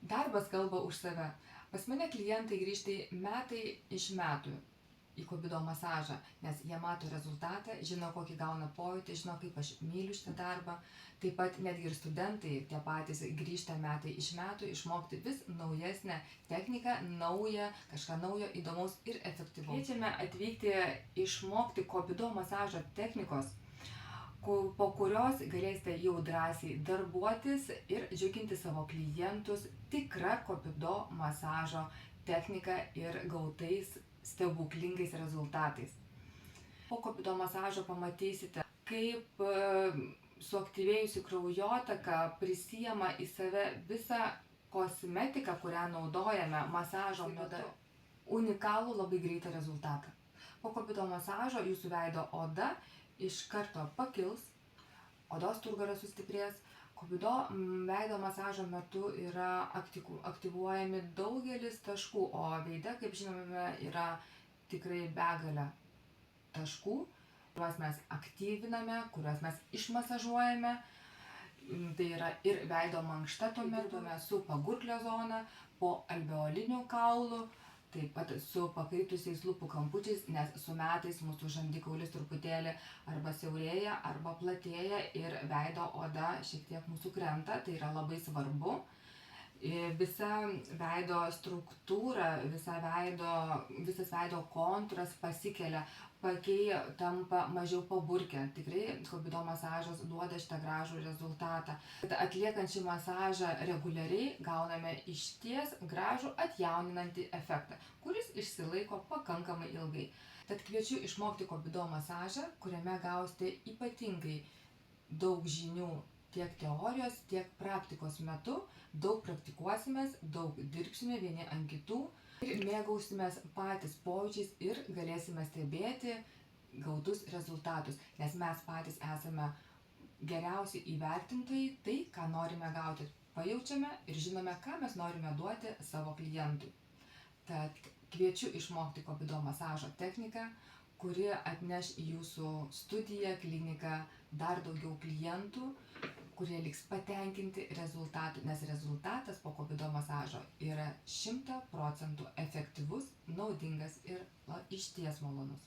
Darbas kalba už save. Pas mane klientai grįžta metai iš metų į kobido masažą, nes jie mato rezultatą, žino, kokį gauna pojūtį, žino, kaip aš myliu šitą darbą. Taip pat netgi ir studentai tie patys grįžta metai iš metų išmokti vis naujesnę techniką, kažką naujo, įdomaus ir efektyvaus. Kviečiame atvykti išmokti kobido masažo technikos, po kurios galėsite jau drąsiai darbuotis ir džiuginti savo klientus tikra kobido masažo technika ir gautais stebuklingais rezultatais. Po kobido masažo pamatysite, kaip suaktyvėjusi kraujotaka prisiima į save visą kosmetiką, kurią naudojame masažo metu. Unikalų labai greitą rezultatą. Po kobido masažo jūsų veido oda iš karto pakils, odos turgaras sustiprės. Kobido veido masažo metu yra aktyvuojami daugelis taškų, o veide, kaip žinome, yra tikrai begalė taškų, kuriuos mes aktyviname, kuriuos mes išmasažuojame. Tai yra ir veido mankšta tuo metu, su pagurklio zona, po alveoliniu kaulu, taip pat su pakaitusiais lūpų kampučiais, nes su metais mūsų žandikaulis truputėlį arba siaurėja, arba platėja ir veido oda šiek tiek mūsų krenta, tai yra labai svarbu. Visa veido struktūra, visas veido kontūras pasikelia, paakiai tampa mažiau paburkę. Tikrai kobido masažas duoda šitą gražų rezultatą. Atliekant šį masažą reguliariai gauname išties gražų atjauninantį efektą, kuris išsilaiko pakankamai ilgai. Tad kviečiu išmokti kobido masažą, kuriame gausite ypatingai daug žinių tiek teorijos, tiek praktikos metu. Daug praktikuosimės, daug dirbsime vieni ant kitų ir mėgausimės patys pojūčiais ir galėsime stebėti gautus rezultatus, nes mes patys esame geriausi įvertintojai, tai, ką norime gauti, pajaučiame ir žinome, ką mes norime duoti savo klientui. Tad kviečiu išmokti kobido masažo techniką, kuri atneš į jūsų studiją, kliniką dar daugiau klientų, kurie liks patenkinti rezultatu, nes rezultatas po kobido masažo yra 100% efektyvus, naudingas ir išties malonus.